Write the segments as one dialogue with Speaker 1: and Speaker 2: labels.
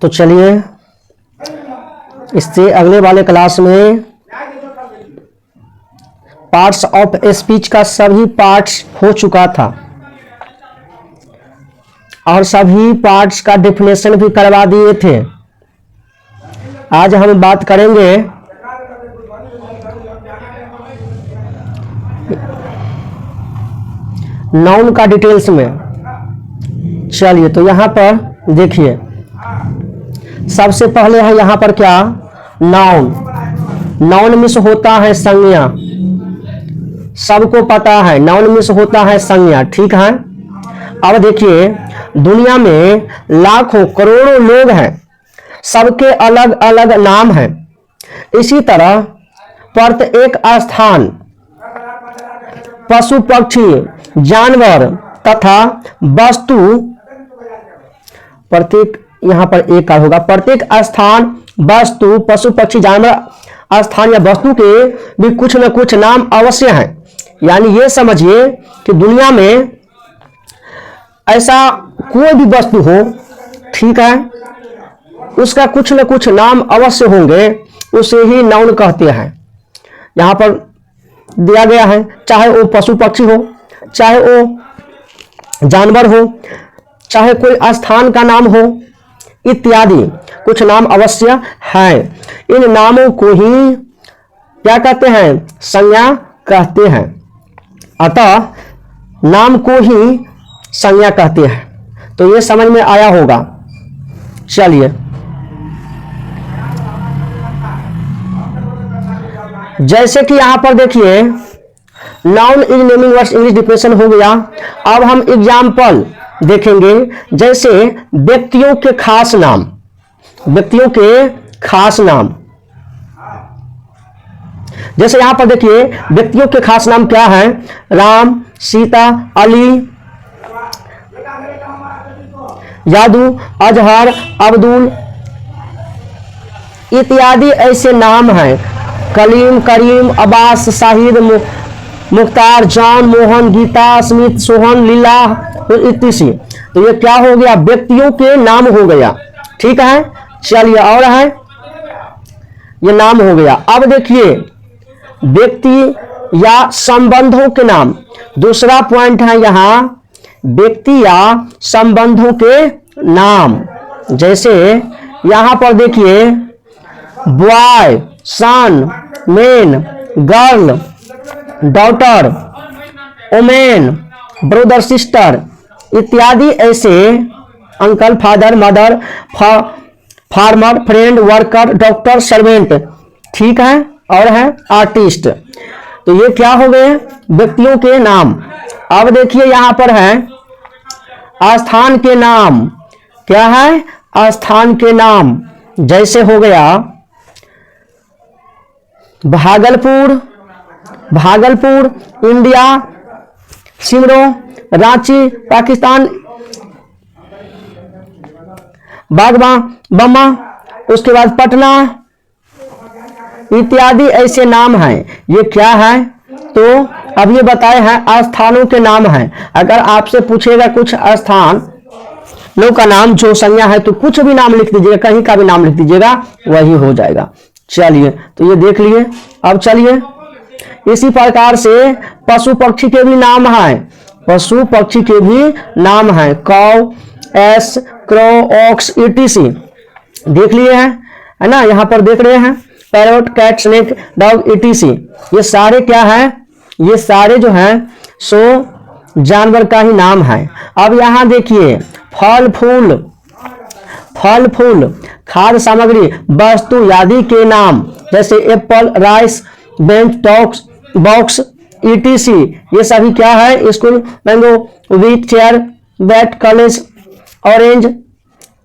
Speaker 1: तो चलिए इससे अगले वाले क्लास में पार्ट्स ऑफ स्पीच का सभी पार्ट्स हो चुका था और सभी पार्ट्स का डेफिनेशन भी करवा दिए थे। आज हम बात करेंगे नाउन का डिटेल्स में। चलिए तो यहां पर देखिए, सबसे पहले है यहां पर क्या, नाउन। नाउन मीन्स होता है संज्ञा, सबको पता है नाउन मीन्स होता है संज्ञा, ठीक है। अब देखिए दुनिया में लाखों करोड़ों लोग हैं, सबके अलग अलग नाम हैं। इसी तरह प्रत्येक स्थान, पशु पक्षी जानवर तथा वस्तु, प्रत्येक यहां पर एक का होगा, प्रत्येक स्थान वस्तु पशु पक्षी जानवर स्थान या वस्तु के भी कुछ न कुछ नाम अवश्य हैं। यानी ये समझिए कि दुनिया में ऐसा कोई भी वस्तु हो, ठीक है, उसका कुछ न कुछ नाम अवश्य होंगे, उसे ही नाउन कहते हैं। यहां पर दिया गया है, चाहे वो पशु पक्षी हो, चाहे वो जानवर हो, चाहे कोई स्थान का नाम हो, इत्यादि कुछ नाम अवश्य है। इन नामों को ही क्या कहते हैं, संज्ञा कहते हैं। अतः नाम को ही संज्ञा कहते हैं। तो ये समझ में आया होगा। चलिए जैसे कि यहां पर देखिए noun is naming words English definition हो गया। अब हम एग्जाम्पल देखेंगे, जैसे व्यक्तियों के खास नाम, व्यक्तियों के खास नाम। जैसे यहां पर देखिए व्यक्तियों के खास नाम क्या है, राम, सीता, अली, यादू, अजहर, अब्दुल इत्यादि ऐसे नाम हैं। कलीम, करीम, अब्बास, शाहिद, मुख्तार, जॉन, मोहन, गीता, स्मिथ, सोहन, लीला इत्यादि। तो ये क्या हो गया, व्यक्तियों के नाम हो गया, ठीक है। चलिए और है, ये नाम हो गया। अब देखिए व्यक्ति या संबंधों के नाम, दूसरा पॉइंट है यहां व्यक्ति या संबंधों के नाम। जैसे यहां पर देखिए boy, son, man, girl, daughter, women, brother, sister इत्यादि ऐसे, uncle, father, mother, farmer, friend, worker, doctor, servant, ठीक है। और है आर्टिस्ट। तो ये क्या हो गए, व्यक्तियों के नाम। अब देखिए यहां पर है स्थान के नाम, क्या है, स्थान के नाम। जैसे हो गया भागलपुर, भागलपुर इंडिया, सिमरो रांची पाकिस्तान, बागवा बम्मा, उसके बाद पटना इत्यादि ऐसे नाम हैं। ये क्या है, तो अब ये बताए हैं स्थानों के नाम हैं। अगर आपसे पूछेगा कुछ स्थानों का नाम जो संज्ञा है, तो कुछ भी नाम लिख दीजिएगा, कहीं का भी नाम लिख दीजिएगा, वही हो जाएगा। चलिए तो ये देख लिए। अब चलिए इसी प्रकार से पशु पक्षी के भी नाम हैं, पशु पक्षी के भी नाम हैं, काऊ, एस, क्रो, ऑक्स इटीसी देख लिए हैं, है ना। यहाँ पर देख रहे हैं parrot, cat, snake, dog etc. ये सारे क्या है, ये सारे जो हैं सो जानवर का ही नाम है। अब यहाँ देखिए फल फूल, फल फूल, खाद्य सामग्री, वस्तु आदि के नाम, जैसे apple, rice, bench, talks, box etc. ये सभी क्या है, school, mango, wheat, chair, bat, college, orange,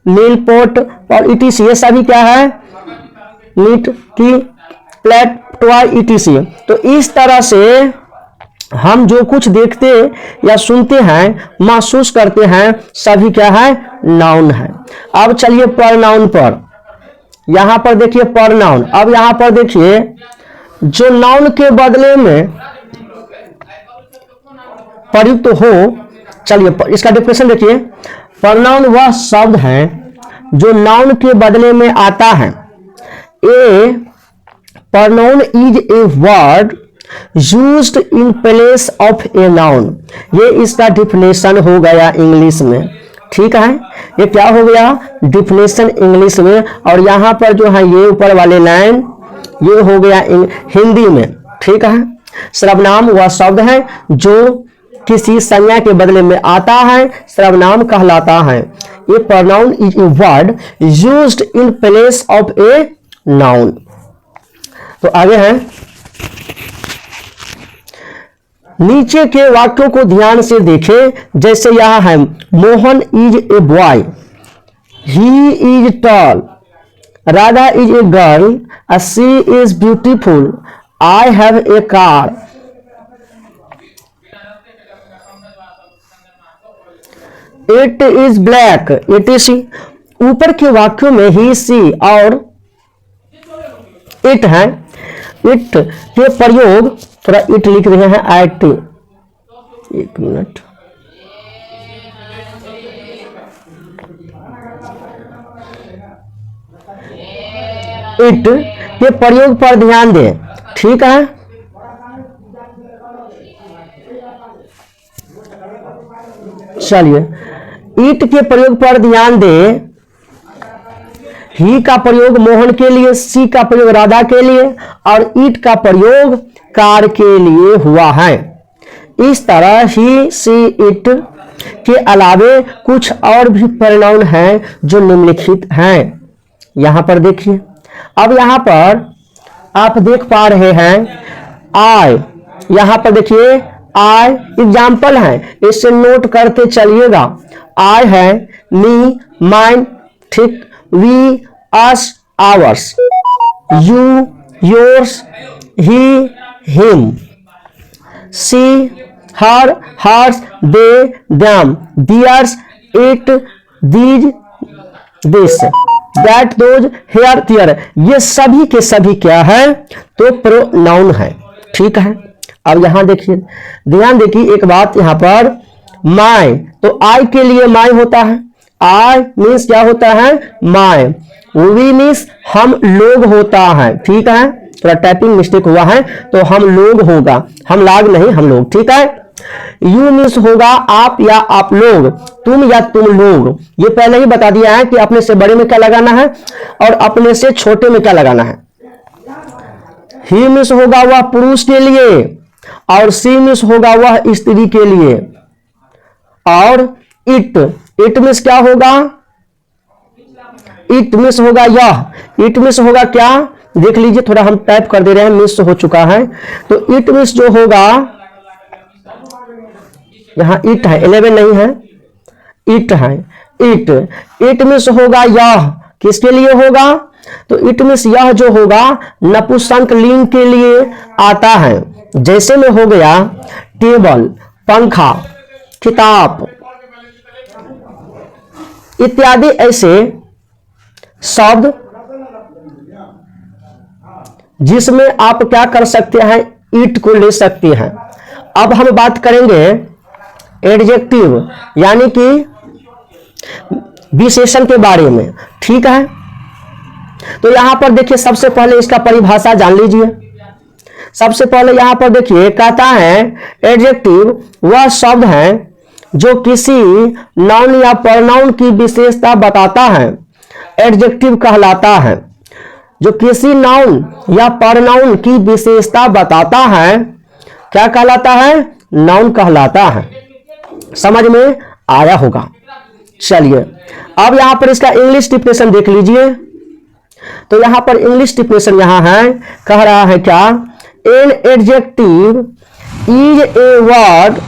Speaker 1: नील, पोट और ईटीसी। ये सभी क्या है, मीट, की, प्लेट, टॉय ईटीसी। तो इस तरह से हम जो कुछ देखते या सुनते हैं, महसूस करते हैं, सभी क्या है, नाउन है। अब चलिए प्रनाउन पर। यहां पर देखिए प्रनाउन। अब यहां पर देखिए जो नाउन के बदले में प्रयुक्त हो, चलिए इसका डेफिनेशन देखिए। प्रनाउन वह शब्द है जो नाउन के बदले में आता है। ए pronoun is a word used in place of a noun। ये इसका डिफिनेशन हो गया इंग्लिश में, ठीक है। ये क्या हो गया, डिफिनेशन इंग्लिश में। और यहाँ पर जो है ये ऊपर वाले लाइन ये हो गया हिंदी में, ठीक है। सर्वनाम वह शब्द है जो किसी संज्ञा के बदले में आता है, सर्वनाम कहलाता है। ये pronoun is a word used in place of a noun। तो आगे है, नीचे के वाक्यों को ध्यान से देखें। जैसे यह है, Mohan is a boy, he is tall, Radha is a girl, she is beautiful, I have a car. It is black, it is. ऊपर के वाक्यों में ही, सी और इट है। इट के प्रयोग, थोड़ा इट लिख रहे हैं आई टी, एक मिनट। इट के प्रयोग पर ध्यान दें, ठीक है। चलिए, ईट के प्रयोग पर ध्यान दें। ही का प्रयोग मोहन के लिए, सी का प्रयोग राधा के लिए और ईट का प्रयोग कार के लिए हुआ है। इस तरह ही, सी, इट के अलावे कुछ और भी प्रोनाउन हैं जो निम्नलिखित हैं। यहां पर देखिए, अब यहां पर आप देख पा रहे हैं आई। यहां पर देखिए आई एग्जाम्पल है, इसे नोट करते चलिएगा। आई है, मी, माइन, ठीक, we, us, ours, you, yours, he, him, she, her, hers, they, them, theirs, it, these, this, that, those, here, there. ये सभी के सभी क्या है, तो प्रोनाउन है, ठीक है। अब यहां देखिए, ध्यान देखिए एक बात, यहां पर माय, तो आई के लिए माय होता है। आई मीन्स क्या होता है, माय। वी मीन्स हम लोग होता है, ठीक है। थोड़ा टाइपिंग मिस्टेक हुआ है, तो हम लोग होगा, हम लाग नहीं, हम लोग, ठीक है। यू मीन्स होगा आप या आप लोग, तुम या तुम लोग। ये पहले ही बता दिया है कि अपने से बड़े में क्या लगाना है और अपने से छोटे में क्या लगाना है। ही मीन्स होगा वह पुरुष के लिए और सी मीन्स होगा वह स्त्री के लिए। और इट, इट मीन्स क्या होगा, इट मीन्स होगा यह। इट मीन्स होगा क्या, देख लीजिए, थोड़ा हम टाइप कर दे रहे हैं, मिस हो चुका है। तो इट मीन्स जो होगा, यहां इट है, 11 नहीं है, इट है। इट, इट मीन्स होगा यह, किसके लिए होगा, तो इट मीन्स यह जो होगा नपुंसक लिंग के लिए आता है। जैसे में हो गया टेबल, पंखा, किताब इत्यादि ऐसे शब्द जिसमें आप क्या कर सकते हैं, इट को ले सकते हैं। अब हम बात करेंगे एडजेक्टिव यानी कि विशेषण के बारे में, ठीक है। तो यहां पर देखिए, सबसे पहले इसका परिभाषा जान लीजिए। सबसे पहले यहां पर देखिए, कहता है एडजेक्टिव वह शब्द है जो किसी नाउन या प्रोनाउन की विशेषता बताता है, एडजेक्टिव कहलाता है। जो किसी नाउन या प्रोनाउन की विशेषता बताता है, क्या कहलाता है, नाउन कहलाता है। समझ में आया होगा। चलिए, अब यहां पर इसका इंग्लिश डिफिनेशन देख लीजिए। तो यहां पर इंग्लिश डिफिनेशन यहां है, कह रहा है क्या, an adjective is a word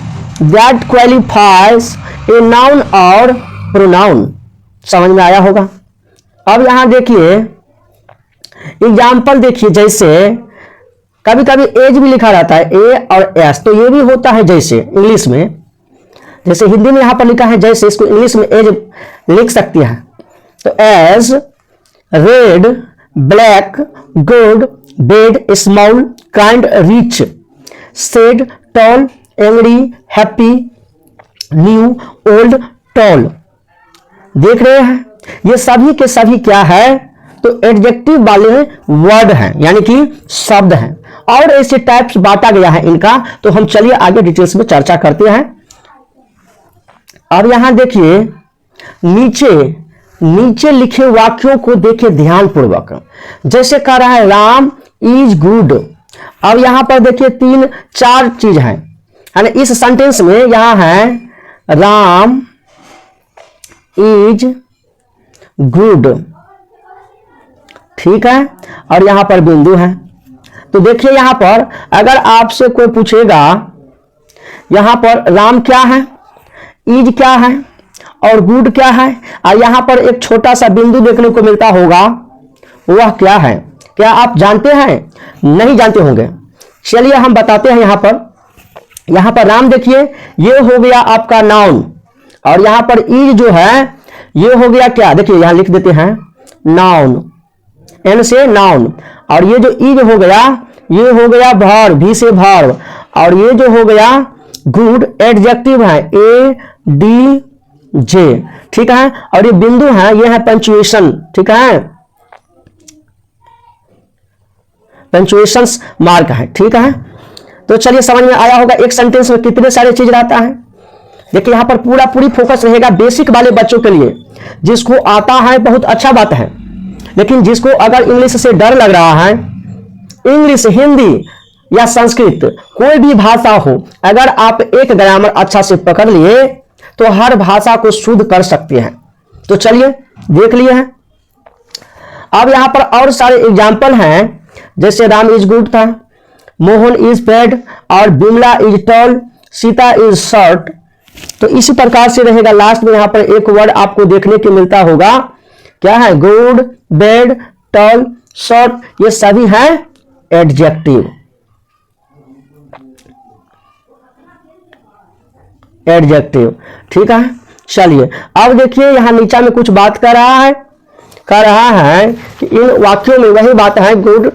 Speaker 1: that qualifies a noun और प्रोनाउन। समझ में आया होगा। अब यहां देखिए एग्जाम्पल देखिए, जैसे कभी कभी एज भी लिखा रहता है, ए और एस, तो ये भी होता है जैसे इंग्लिश में, जैसे हिंदी में यहां पर लिखा है जैसे, इसको इंग्लिश में एज लिख सकती है। तो age, red, black, good, bad, small, kind, rich, sad, tall, angry, happy, new, old, tall. देख रहे हैं, ये सभी के सभी क्या है, तो एडजेक्टिव वाले वर्ड हैं, यानी कि शब्द हैं। और ऐसे टाइप्स बांटा गया है इनका, तो हम चलिए आगे डिटेल्स में चर्चा करते हैं। अब यहां देखिए नीचे नीचे लिखे वाक्यों को देखिए ध्यानपूर्वक। जैसे कह रहा है राम इज गुड। अब यहां पर देखिए 3-4 चीज है ना इस सेंटेंस में। यहां है राम इज गुड, ठीक है, और यहां पर बिंदु है। तो देखिए यहां पर अगर आपसे कोई पूछेगा यहां पर राम क्या है, इज क्या है और गुड क्या है, और यहां पर एक छोटा सा बिंदु देखने को मिलता होगा, वह क्या है? क्या आप जानते हैं? नहीं जानते होंगे। चलिए हम बताते हैं। यहां पर राम देखिए ये हो गया आपका नाउन, और यहां पर इज जो है ये हो गया क्या, देखिए यहां लिख देते हैं नाउन, एन से नाउन। और ये जो इज हो गया ये हो गया वर्ब, भी से वर्ब। और ये जो हो गया गुड एडजेक्टिव है, ADJ, ठीक है। और ये बिंदु है, ये है पंचुएशन, ठीक है, पंचुएशन मार्क है, ठीक है। तो चलिए समझ में आया होगा एक सेंटेंस में कितने सारे चीज रहता है। देखिए यहां पर पूरी फोकस रहेगा बेसिक वाले बच्चों के लिए। जिसको आता है बहुत अच्छा बात है, लेकिन जिसको अगर इंग्लिश से डर लग रहा है, इंग्लिश, हिंदी या संस्कृत कोई भी भाषा हो, अगर आप एक ग्रामर अच्छा से पकड़ लिए तो हर भाषा को शुद्ध कर सकते हैं। तो चलिए देख लिए हैं। अब यहां पर और सारे एग्जाम्पल हैं, जैसे राम इज गुड था, मोहन इज बैड, और Bimla is tall, Sita is short. तो इसी प्रकार से रहेगा। लास्ट में यहां पर एक वर्ड आपको देखने को मिलता होगा, क्या है, गुड, बैड, टॉल, शॉर्ट, ये सभी हैं एडजेक्टिव, एडजेक्टिव, ठीक है। चलिए अब देखिए यहां नीचा में कुछ बात कर रहा है कि इन वाक्यों में वही बात है, गुड,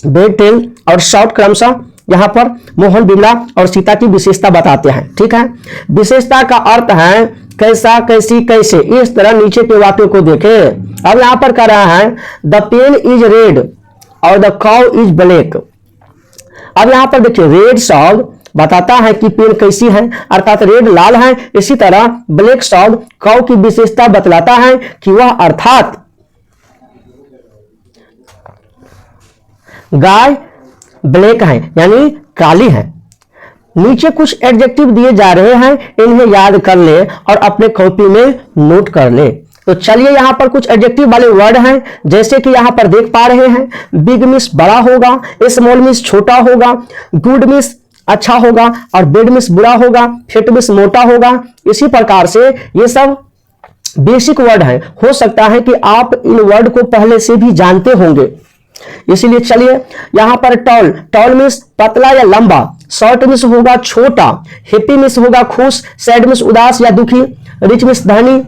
Speaker 1: बैड, टेल और शॉर्ट क्रमशः यहां पर मोहन, बिमला और सीता की विशेषता बताते हैं, ठीक है। विशेषता का अर्थ है कैसा, कैसी, कैसे, इस तरह नीचे के वाक्यों को देखें। अब यहां पर कह रहा है द पेन इज रेड और द काउ इज ब्लैक। अब यहां पर देखिए रेड शब्द बताता है कि पेन कैसी है, अर्थात रेड लाल है। इसी तरह ब्लैक शब्द काउ की विशेषता बतलाता है कि वह अर्थात गाय ब्लैक है, यानी काली है। नीचे कुछ एडजेक्टिव दिए जा रहे हैं, इन्हें याद कर ले और अपने कॉपी में नोट कर ले। तो चलिए यहां पर कुछ एडजेक्टिव वाले वर्ड हैं, जैसे कि यहां पर देख पा रहे हैं, बिग मिस बड़ा होगा, स्मॉल मिस छोटा होगा, गुड मिस अच्छा होगा, और बेड मिस बुरा होगा, फिट मिस मोटा होगा। इसी प्रकार से ये सब बेसिक वर्ड हैं। हो सकता है कि आप इन वर्ड को पहले से भी जानते होंगे, इसीलिए चलिए यहां पर टॉल, टॉल मीन्स पतला या लंबा, शॉर्ट मीन्स होगा छोटा, हैप्पी मीन्स होगा खुश, सैड मीन्स उदास या दुखी, रिच मीन्स धनी,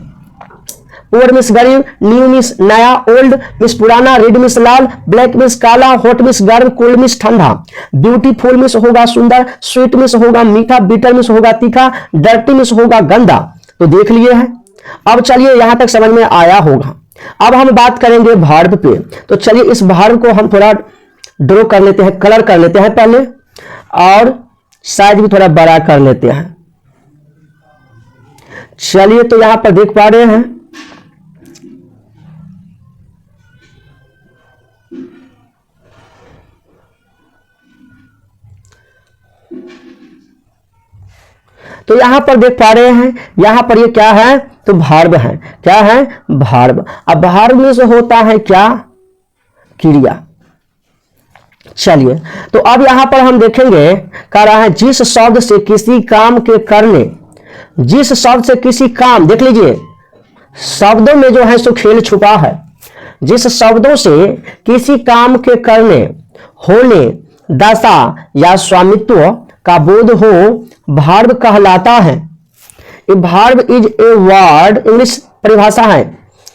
Speaker 1: पुअर मीन्स गरीब, न्यू मीन्स नया, ओल्ड मीन्स पुराना, रेड मीन्स लाल, ब्लैक मीन्स काला, हॉट मीन्स गर्म, कोल्ड मीन्स ठंडा, ब्यूटीफुल मीन्स होगा सुंदर, स्वीट मीन्स होगा मीठा, बिटर मीन्स होगा तीखा, डर्टी मीन्स होगा गंदा। तो देख लिए हैं। अब चलिए यहां तक समझ में आया होगा। अब हम बात करेंगे वर्ब पे। तो चलिए इस वर्ब को हम थोड़ा ड्रॉ कर लेते हैं, कलर कर लेते हैं पहले, और साइज भी थोड़ा बड़ा कर लेते हैं। चलिए तो यहां पर देख पा रहे हैं तो यहां पर देख पा रहे हैं, यहां पर ये क्या है, तो वर्ब है। क्या है, वर्ब। अब वर्ब में से होता है क्या, क्रिया। चलिए तो अब यहां पर हम देखेंगे, कह रहा है जिस शब्द से किसी काम के करने, जिस शब्द से किसी काम, देख लीजिए शब्दों में जो है सो खेल छुपा है। जिस शब्दों से किसी काम के करने, होने, दशा या स्वामित्व का बोध हो, वर्ब कहलाता है। A verb is a word, English परिभाषा है,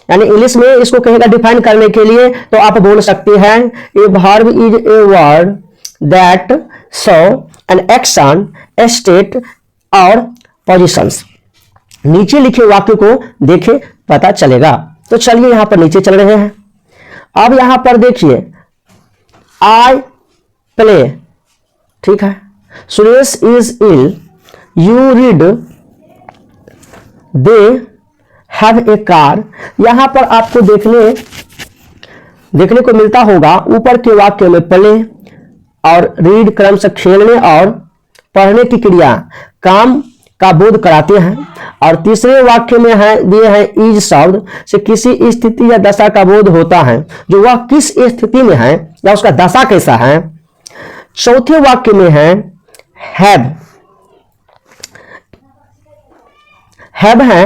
Speaker 1: यानी इंग्लिश में इसको कहेगा डिफाइन करने के लिए, तो आप बोल सकते हैं a verb is a word that show an action, state और पोजीशंस। नीचे लिखे वाक्य को देखें पता चलेगा। तो चलिए यहां पर नीचे चल रहे हैं। अब यहां पर देखिए आई प्ले, ठीक है। Suresh is ill, you read, they have a car. यहां पर आपको देखने को मिलता होगा ऊपर के वाक्य में प्ले और रीड क्रमशः खेलने और पढ़ने की क्रिया काम का बोध कराते हैं, और तीसरे वाक्य में है दिए हैं इज शब्द से किसी स्थिति या दशा का बोध होता है, जो वह किस स्थिति में है या उसका दशा कैसा है। चौथे वाक्य में है हैव है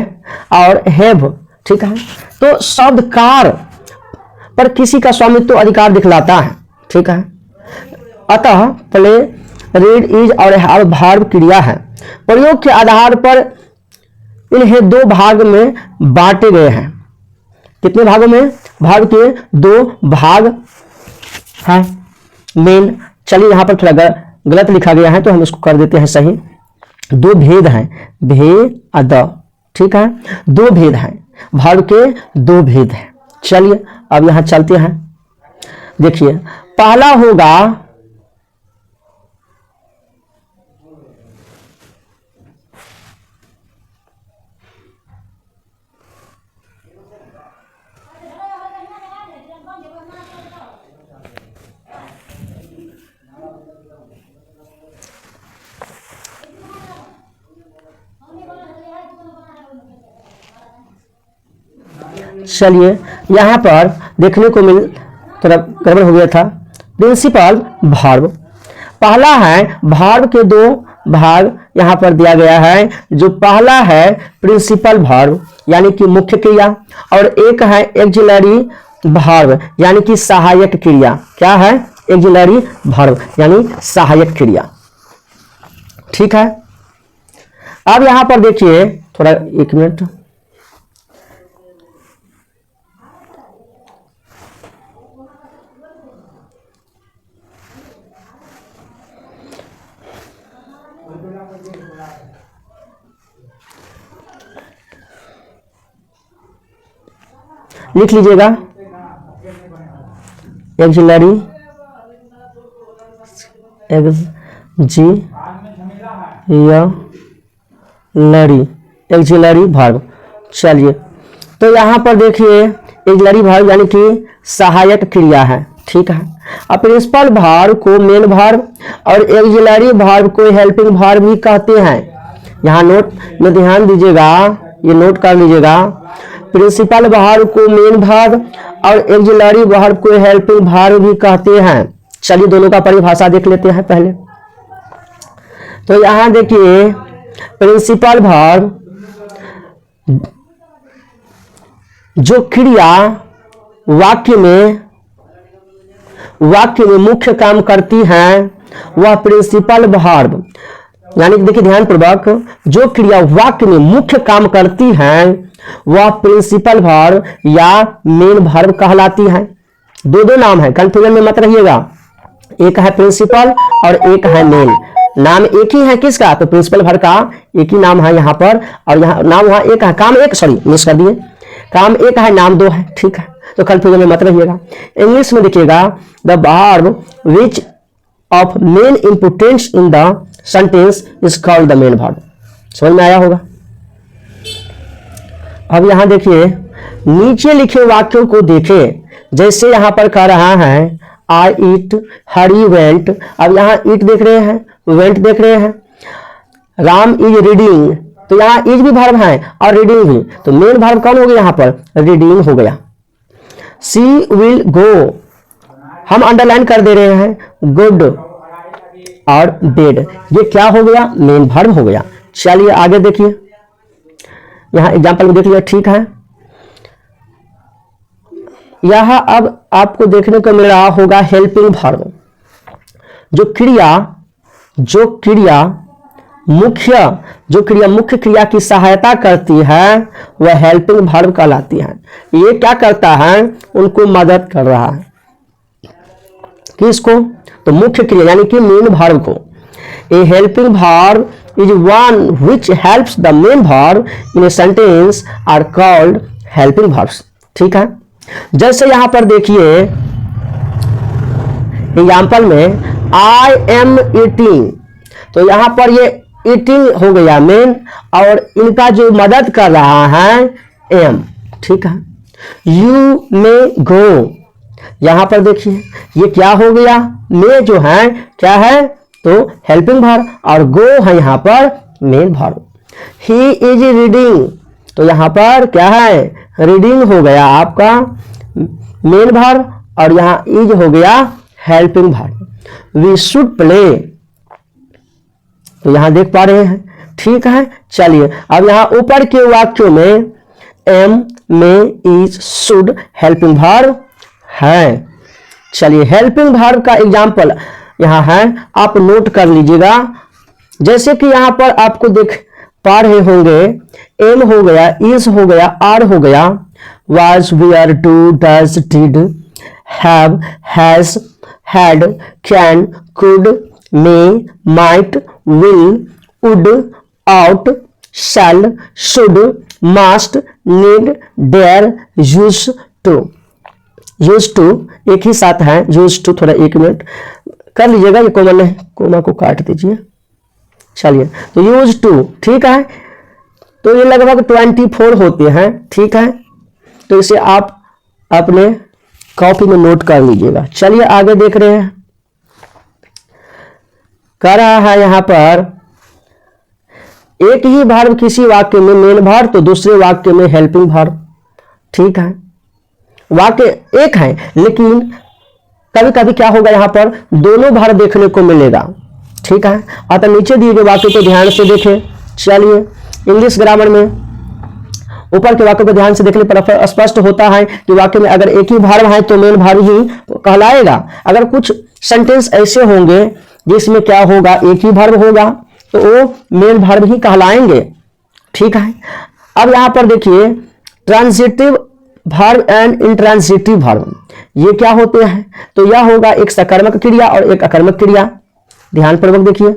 Speaker 1: और हैव, ठीक है। तो शब्द कार पर किसी का स्वामित्व अधिकार दिखलाता है, ठीक है। अतः प्ले, रीड, इज और हैव भार्ब क्रिया है। प्रयोग के आधार पर इन्हें दो भाग में बांटे गए हैं। कितने भागों में? भाग के दो भाग हैं मेन। चलिए यहां पर थोड़ा गलत लिखा गया है तो हम इसको कर देते हैं सही। दो भेद हैं, भेद, ठीक है। दो भेद हैं, भाग के दो भेद हैं। चलिए अब यहां चलते हैं। देखिए पहला होगा चलिए यहां पर देखने को थोड़ा गड़बड़ हो गया था। प्रिंसिपल भार्ब पहला है, भार्ब के दो भाग यहां पर दिया गया है। जो पहला है प्रिंसिपल भार्ब यानी कि मुख्य क्रिया, और एक है एक्जिलरी भार्ब यानी कि सहायक क्रिया। क्या है? एक्जिलरी भार्ब यानी सहायक क्रिया, ठीक है। अब यहां पर देखिए थोड़ा एक मिनट, लिख लीजिएगा एक्जिलरी, एक्जिलरी भार्ब। चलिए तो यहां पर देखिए एक्जिलरी भार्ब यानी कि सहायक क्रिया है, ठीक है। अब प्रिंसिपल भार्ब को मेन भार्ब और एक्जिलरी भार्ब को हेल्पिंग भार्ब भी कहते हैं। यहाँ नोट में ध्यान दीजिएगा, ये नोट कर लीजिएगा। प्रिंसिपल भार्ब को मेन भार्ब और एक्जिलरी भार्ब को हेल्पिंग भार्ब भी कहते हैं। चलिए दोनों का परिभाषा देख लेते हैं पहले। तो यहां देखिए प्रिंसिपल भार्ब जो क्रिया वाक्य में मुख्य काम करती है वह प्रिंसिपल भार्ब, यानी देखिए ध्यान पूर्वक, जो क्रिया वाक्य में मुख्य काम करती है वह प्रिंसिपल भार्ब या मेन भार्ब कहलाती है। दो नाम है, कंफ्यूजन में मत रहिएगा। एक है प्रिंसिपल और एक है मेन। नाम एक ही है किसका? तो प्रिंसिपल भार्ब का एक ही नाम है यहाँ पर, और यहाँ नाम वहां एक है, काम एक, सॉरी मिस कर दिए, काम एक है नाम दो है, ठीक है। तो कंफ्यूजन में मत रहिएगा। इंग्लिश में देखिएगा the verb which of main importance in the sentence is called the main verb. समझ में आया होगा। अब यहां देखिए नीचे लिखे वाक्यों को देखें। जैसे यहां पर कह रहा है आई ईट, हरी वेंट। अब यहां ईट देख रहे हैं, वेंट देख रहे हैं। राम इज रीडिंग, तो यहां इज भी भार्ब है और रीडिंग भी, तो मेन भार्ब कौन हो गया? यहां पर रीडिंग हो गया। सी विल गो, हम अंडरलाइन कर दे रहे हैं, गुड और बेड, ये क्या हो गया? मेन भार्ब हो गया। चलिए आगे देखिए, यहां एग्जाम्पल में देख लिया, ठीक है। यह अब आपको देखने को मिल रहा होगा हेल्पिंग भार्ब। जो क्रिया मुख्य क्रिया की सहायता करती है वह हेल्पिंग भार्ब कहलाती है। ये क्या करता है? उनको मदद कर रहा है। किसको? तो मुख्य क्रिया यानी कि मेन भार्ब को। ए helping verb is one which helps the main verb in a sentence are called helping verbs. ठीक है, जैसे यहां पर देखिए एग्जाम्पल में आई एम ईटिंग, तो यहां पर ये ईटिंग हो गया मेन, और इनका जो मदद कर रहा है एम। ठीक है, यू मे गो, यहां पर देखिए ये क्या हो गया, मे जो है क्या है तो हेल्पिंग वर्ब, और गो है यहां पर main verb. He is reading, तो यहां पर क्या है रीडिंग हो गया आपका मेन वर्ब, और यहां इज हो गया helping verb. We should play, तो यहां देख पा रहे हैं। ठीक है, चलिए अब यहां ऊपर के वाक्यों में एम में इज शुड हेल्पिंग वर्ब है। चलिए हेल्पिंग वर्ब का एग्जाम्पल यहां है, आप नोट कर लीजिएगा। जैसे कि यहां पर आपको देख पा रहे होंगे, एम हो गया, इज हो गया, आर हो गया, was, were, do, does, did, have, has, had, can, could, may, might, will, would, ought, shall, should, must, need, dare, use to. Use to एक ही साथ है, यूज टू थोड़ा एक मिनट कर लीजिएगा, ये कोमा नहीं, कोमा को काट दीजिए। चलिए तो यूज टू, ठीक है, तो ये लगभग 24 होते हैं। ठीक है, तो इसे आप अपने कॉपी में नोट कर लीजिएगा। चलिए आगे देख रहे हैं, कह रहा है यहां पर एक ही वर्ब किसी वाक्य में मेन वर्ब तो दूसरे वाक्य में हेल्पिंग वर्ब। ठीक है, वाक्य एक है लेकिन कभी कभी क्या होगा यहां पर दोनों वर्ब देखने को मिलेगा। ठीक है, अतः नीचे दिए गए वाक्य को ध्यान से देखें। चलिए इंग्लिश ग्रामर में ऊपर के वाक्य को ध्यान से देखने पर स्पष्ट होता है कि वाक्य में अगर एक ही वर्ब है तो मेन वर्ब ही कहलाएगा। अगर कुछ सेंटेंस ऐसे होंगे जिसमें क्या होगा एक ही वर्ब होगा तो वो मेन वर्ब ही कहलाएंगे। ठीक है, अब यहां पर देखिए transitive verb and intransitive verb, ये क्या होते हैं, तो यह होगा एक सकर्मक क्रिया और एक अकर्मक क्रिया। ध्यान पूर्वक देखिए,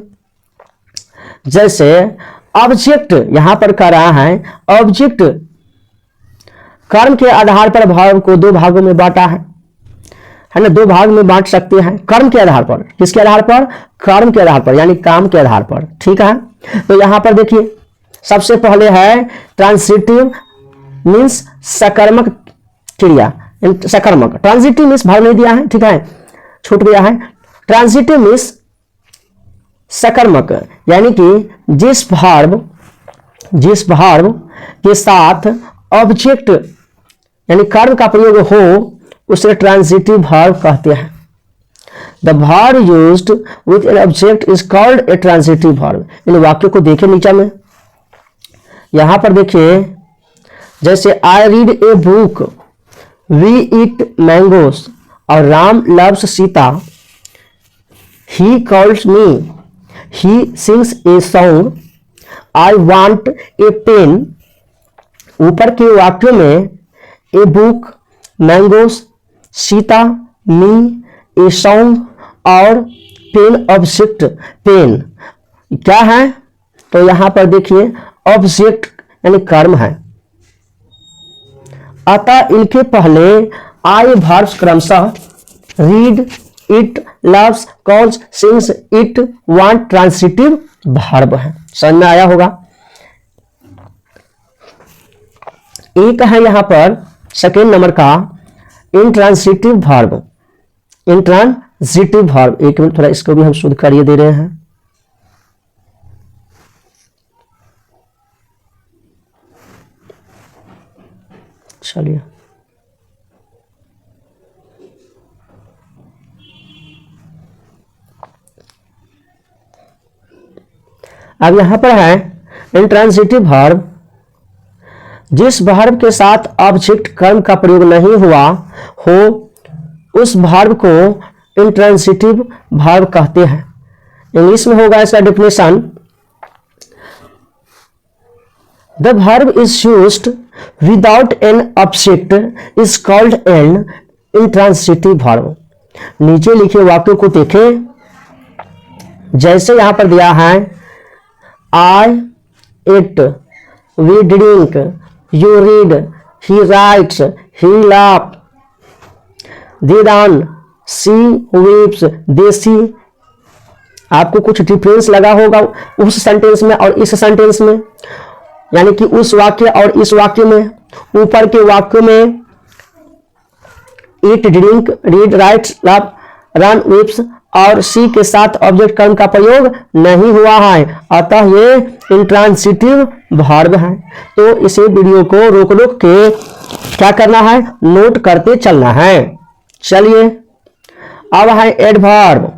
Speaker 1: जैसे ऑब्जेक्ट यहां पर कह रहा है, ऑब्जेक्ट कर्म के आधार पर वर्ब को दो भागों में बांटा है ना, दो भाग में बांट सकते हैं कर्म के आधार पर। किसके आधार पर, कर्म के आधार पर, यानी काम के आधार पर। ठीक है, तो यहां पर देखिए सबसे पहले है ट्रांजिटिव मीन्स सकर्मक क्रिया, सकर्मक, ट्रांजिटिव मीन्स भाग नहीं दिया है, ठीक है, छूट गया है। ट्रांजिटिव मीन्स सकर्मक, यानी कि जिस भार्ब के साथ ऑब्जेक्ट यानी कर्म का प्रयोग हो उसे ट्रांजिटिव भार्ब कहते हैं। The verb used with an object is called a transitive verb. इन वाक्यों को देखें नीचे में, यहां पर देखिए जैसे I read a book, we eat mangoes, और Ram loves Sita, he calls me, he sings a song, I want a pen. ऊपर के वाक्यों में a book, mangoes, Sita, me, a song और पेन ऑब्जेक्ट। पेन क्या है, तो यहां पर देखिए ऑब्जेक्ट यानी कर्म है, अतः इनके पहले आई वर्ब्स क्रमशः read, it, loves, calls, sings, it, want transitive verb है। समझ में आया होगा। एक है यहां पर सेकेंड नंबर का इंट्रांजिटिव वर्ब, इंट्रांजिटिव वर्ब। एक मिनट थोड़ा इसको भी हम शुद्ध करिए दे रहे हैं। चलिए अब यहां पर है इंट्रांजिटिव वर्ब, जिस वर्ब के साथ ऑब्जेक्ट कर्म का प्रयोग नहीं हुआ हो उस वर्ब को इंट्रांजिटिव वर्ब कहते हैं। इंग्लिश में होगा इसका definition, the verb is used without an object is called an intransitive verb. नीचे लिखे वाक्यों को देखें, जैसे यहां पर दिया है I eat, we drink, you read, he writes, he laughs, they run, she weeps, they see। आपको कुछ डिफरेंस लगा होगा उस सेंटेंस में और इस सेंटेंस में, यानी कि उस वाक्य और इस वाक्य में। ऊपर के वाक्य में eat, drink, read, writes, laugh, run, weeps और सी के साथ ऑब्जेक्ट कर्म का प्रयोग नहीं हुआ है, अतः ये इंट्रांसिटिव वर्ब है। तो इसे वीडियो को रोक रोक के क्या करना है, नोट करते चलना है। चलिए अब है एडवर्ब।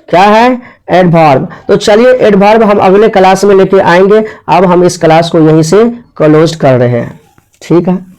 Speaker 1: क्या है, एडवर्ब। तो चलिए एडवर्ब हम अगले क्लास में लेके आएंगे। अब हम इस क्लास को यहीं से क्लोज कर रहे हैं। ठीक है।